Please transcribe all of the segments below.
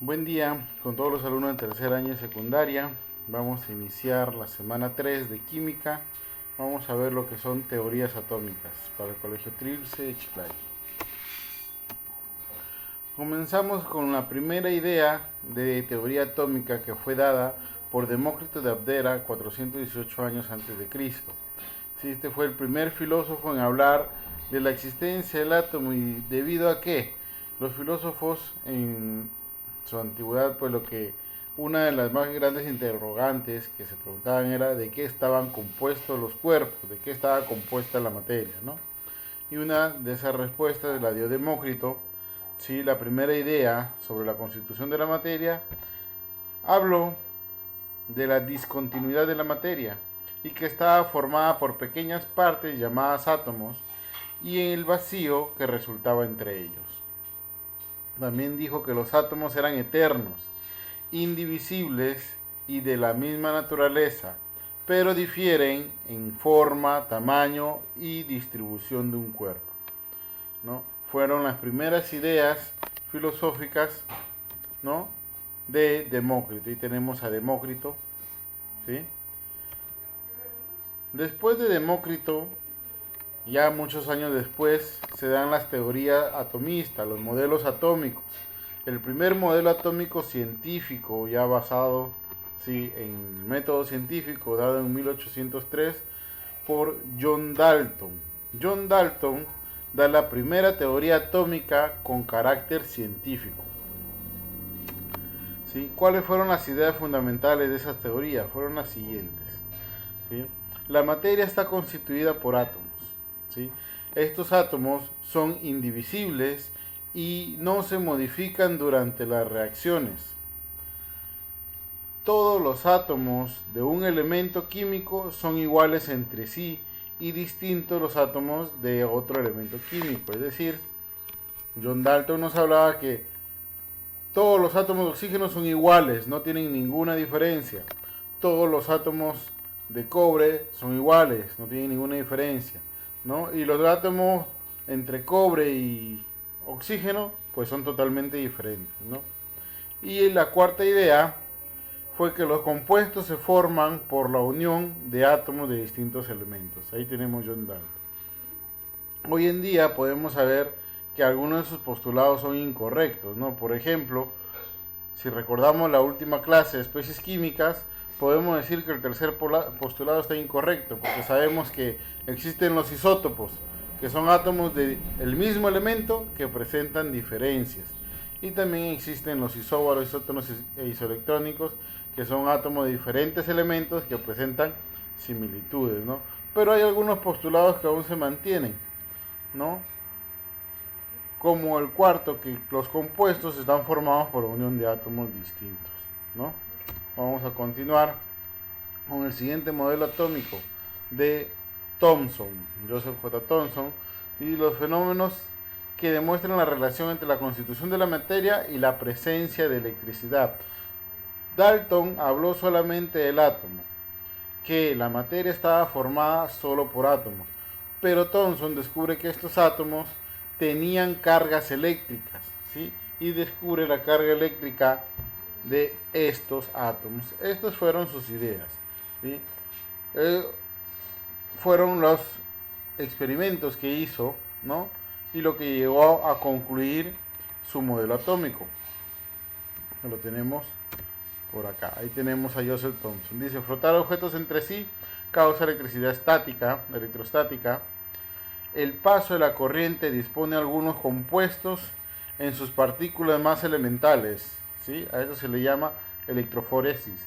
Buen día con todos los alumnos de tercer año de secundaria. Vamos a iniciar la semana 3 de química. Vamos a ver lo que son teorías atómicas para el Colegio Trilce de Chiclayo. Comenzamos con la primera idea de teoría atómica que fue dada por Demócrito de Abdera 418 años antes de Cristo. Este fue el primer filósofo en hablar de la existencia del átomo y debido a que los filósofos en su antigüedad, pues una de las más grandes interrogantes que se preguntaban era de qué estaban compuestos los cuerpos, de qué estaba compuesta la materia, ¿no? Y una de esas respuestas la dio Demócrito. Sí, la primera idea sobre la constitución de la materia habló de la discontinuidad de la materia y que estaba formada por pequeñas partes llamadas átomos y el vacío que resultaba entre ellos. También dijo que los átomos eran eternos, indivisibles y de la misma naturaleza, pero difieren en forma, tamaño y distribución de un cuerpo, ¿no? Fueron las primeras ideas filosóficas, ¿no?, de Demócrito. Y tenemos a Demócrito, ¿sí? Después de Demócrito, ya muchos años después, se dan las teorías atomistas, los modelos atómicos. El primer modelo atómico científico, ya basado, sí, en el método científico, dado en 1803 por John Dalton. John Dalton da la primera teoría atómica con carácter científico. ¿Sí? ¿Cuáles fueron las ideas fundamentales de esas teorías? Fueron las siguientes. ¿Sí? La materia está constituida por átomos. ¿Sí? Estos átomos son indivisibles y no se modifican durante las reacciones. Todos los átomos de un elemento químico son iguales entre sí y distintos los átomos de otro elemento químico. Es decir, John Dalton nos hablaba que todos los átomos de oxígeno son iguales, no tienen ninguna diferencia. Todos los átomos de cobre son iguales, no tienen ninguna diferencia, ¿no? Y los átomos entre cobre y oxígeno pues son totalmente diferentes, ¿no? Y la cuarta idea fue que los compuestos se forman por la unión de átomos de distintos elementos. Ahí tenemos John Dalton. Hoy en día podemos saber que algunos de sus postulados son incorrectos, ¿no? Por ejemplo, si recordamos la última clase de especies químicas, podemos decir que el tercer postulado está incorrecto, porque sabemos que existen los isótopos, que son átomos del mismo elemento que presentan diferencias. Y también existen los isóbaros, isótonos e isoelectrónicos, que son átomos de diferentes elementos que presentan similitudes, ¿no? Pero hay algunos postulados que aún se mantienen, ¿no? Como el cuarto, que los compuestos están formados por la unión de átomos distintos, ¿no? Vamos a continuar con el siguiente modelo atómico de Thomson, Joseph J. Thomson, y los fenómenos que demuestran la relación entre la constitución de la materia y la presencia de electricidad. Dalton habló solamente del átomo, que la materia estaba formada solo por átomos, pero Thomson descubre que estos átomos tenían cargas eléctricas, ¿sí? Y descubre la carga eléctrica de estos átomos. Estas fueron sus ideas, ¿sí? Fueron los experimentos que hizo, ¿no? Y lo que llegó a concluir su modelo atómico. Lo tenemos por acá. Ahí tenemos a Joseph Thomson. Dice, frotar objetos entre sí causa electricidad estática, electrostática. El paso de la corriente dispone algunos compuestos en sus partículas más elementales, ¿sí? A eso se le llama electroforesis.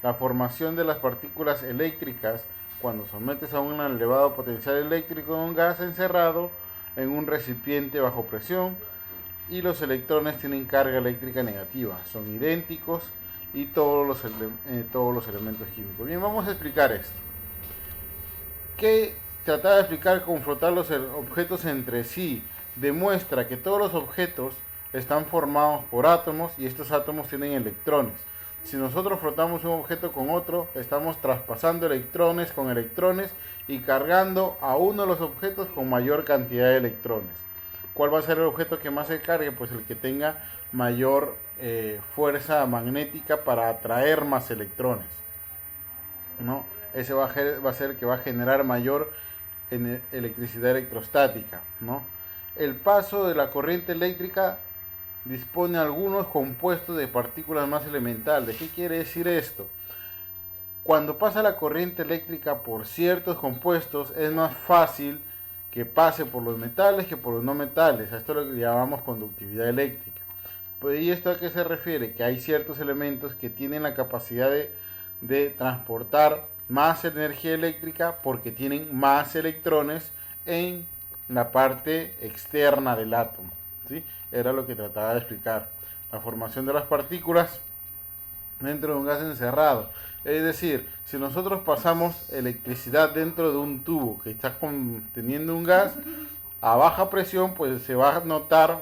La formación de las partículas eléctricas cuando sometes a un elevado potencial eléctrico de un gas encerrado en un recipiente bajo presión y los electrones tienen carga eléctrica negativa, son idénticos y todos los elementos químicos. Bien, vamos a explicar esto. ¿Qué trataba de explicar con frotar los objetos entre sí? Demuestra que todos los objetos están formados por átomos y estos átomos tienen electrones. Si nosotros frotamos un objeto con otro, estamos traspasando electrones con electrones y cargando a uno de los objetos con mayor cantidad de electrones. ¿cuál va a ser el objeto que más se cargue? Pues el que tenga mayor fuerza magnética para atraer más electrones, ¿no? Ese va a ser el que va a generar mayor electricidad electrostática, ¿no? El paso de la corriente eléctrica dispone algunos compuestos de partículas más elementales. ¿Qué quiere decir esto? Cuando pasa la corriente eléctrica por ciertos compuestos, es más fácil que pase por los metales que por los no metales. A esto lo que llamamos conductividad eléctrica. Pues, ¿y esto a qué se refiere? Que hay ciertos elementos que tienen la capacidad de transportar más energía eléctrica porque tienen más electrones en la parte externa del átomo, ¿sí? Era lo que trataba de explicar. La formación de las partículas dentro de un gas encerrado. Es decir, si nosotros pasamos electricidad dentro de un tubo que está conteniendo un gas a baja presión, pues se va a notar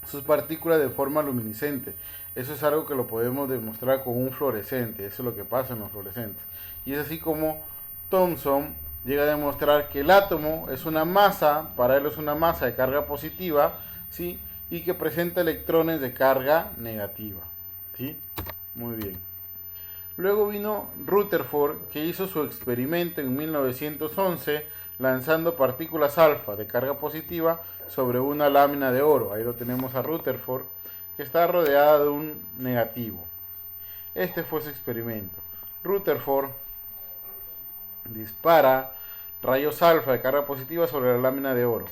sus partículas de forma luminiscente. Eso es algo que lo podemos demostrar con un fluorescente. Eso es lo que pasa en los fluorescentes. Y es así como Thomson llega a demostrar que el átomo es una masa, para él es una masa de carga positiva, ¿sí? Y que presenta electrones de carga negativa, ¿sí? Muy bien. Luego vino Rutherford, que hizo su experimento en 1911 lanzando partículas alfa de carga positiva sobre una lámina de oro. Ahí lo tenemos a Rutherford, que está rodeada de un negativo. Este fue su experimento. Rutherford dispara rayos alfa de carga positiva sobre la lámina de oro.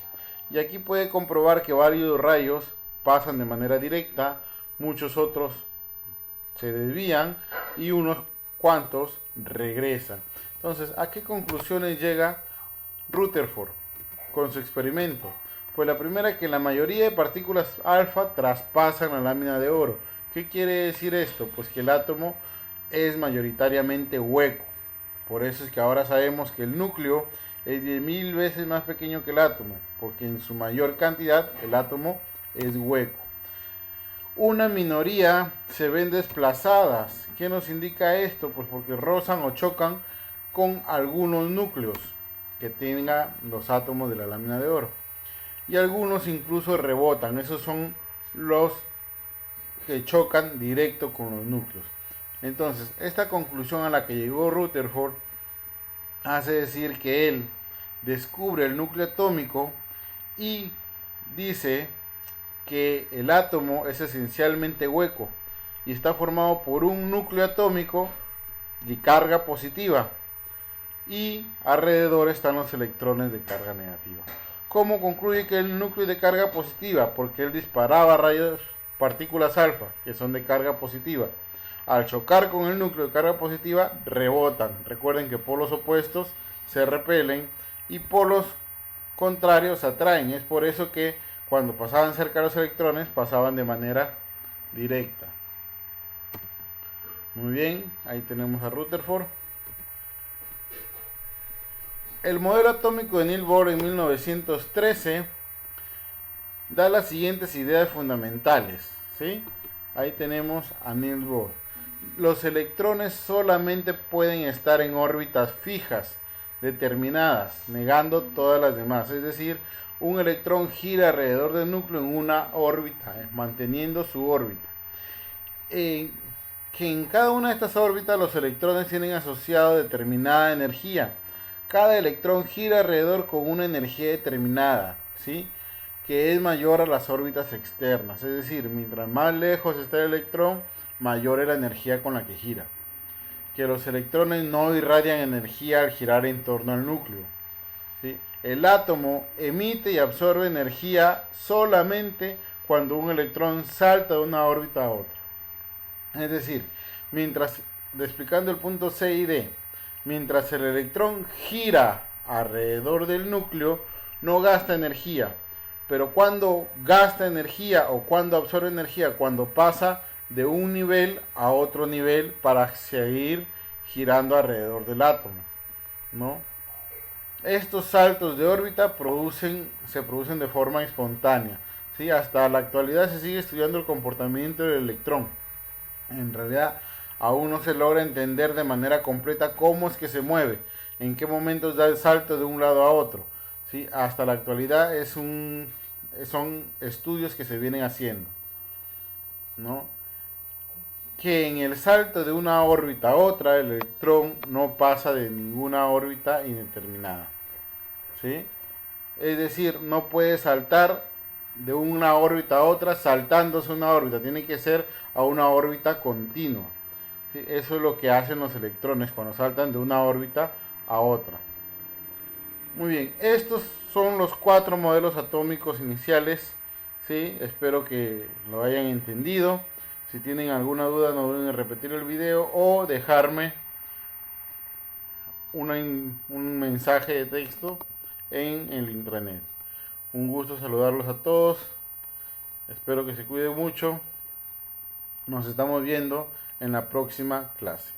Y aquí puede comprobar que varios rayos pasan de manera directa, muchos otros se desvían y unos cuantos regresan. Entonces, ¿a qué conclusiones llega Rutherford con su experimento? Pues la primera es que la mayoría de partículas alfa traspasan la lámina de oro. ¿Qué quiere decir esto? Pues que el átomo es mayoritariamente hueco. Por eso es que ahora sabemos que el núcleo es 10.000 veces más pequeño que el átomo, porque en su mayor cantidad el átomo es hueco. Una minoría se ven desplazadas. ¿Qué nos indica esto? Pues porque rozan o chocan con algunos núcleos que tengan los átomos de la lámina de oro. Y algunos incluso rebotan. Esos son los que chocan directo con los núcleos. Entonces, esta conclusión a la que llegó Rutherford hace decir que él descubre el núcleo atómico y dice que el átomo es esencialmente hueco y está formado por un núcleo atómico de carga positiva y alrededor están los electrones de carga negativa. ¿Cómo concluye que el núcleo es de carga positiva? Porque él disparaba partículas alfa que son de carga positiva. Al chocar con el núcleo de carga positiva rebotan. Recuerden que polos opuestos se repelen y polos contrarios se atraen. Es por eso que cuando pasaban cerca los electrones pasaban de manera directa. Muy bien, ahí tenemos a Rutherford. El modelo atómico de Niels Bohr en 1913 da las siguientes ideas fundamentales, ¿sí? Ahí tenemos a Niels Bohr. Los electrones solamente pueden estar en órbitas fijas, determinadas, negando todas las demás. Es decir, un electrón gira alrededor del núcleo en una órbita, manteniendo su órbita. Que en cada una de estas órbitas los electrones tienen asociado determinada energía. Cada electrón gira alrededor con una energía determinada, ¿sí? Que es mayor a las órbitas externas. Es decir, mientras más lejos está el electrón, mayor es la energía con la que gira. Que los electrones no irradian energía al girar en torno al núcleo, ¿sí? El átomo emite y absorbe energía solamente cuando un electrón salta de una órbita a otra. Es decir, explicando el punto C y D, mientras el electrón gira alrededor del núcleo, no gasta energía. Pero cuando gasta energía o cuando absorbe energía, cuando pasa de un nivel a otro nivel para seguir girando alrededor del átomo, ¿no? Estos saltos de órbita se producen de forma espontánea, ¿sí? Hasta la actualidad se sigue estudiando el comportamiento del electrón. En realidad aún no se logra entender de manera completa cómo es que se mueve, en qué momentos da el salto de un lado a otro, ¿sí? Hasta la actualidad es un son estudios que se vienen haciendo, ¿no? Que en el salto de una órbita a otra, el electrón no pasa de ninguna órbita indeterminada, ¿sí? Es decir, no puede saltar de una órbita a otra saltándose una órbita, tiene que ser a una órbita continua. ¿Sí? Eso es lo que hacen los electrones cuando saltan de una órbita a otra. Muy bien, estos son los 4 modelos atómicos iniciales. ¿Sí? Espero que lo hayan entendido. Si tienen alguna duda, no duden en repetir el video o dejarme un mensaje de texto en el intranet. Un gusto saludarlos a todos. Espero que se cuiden mucho. Nos estamos viendo en la próxima clase.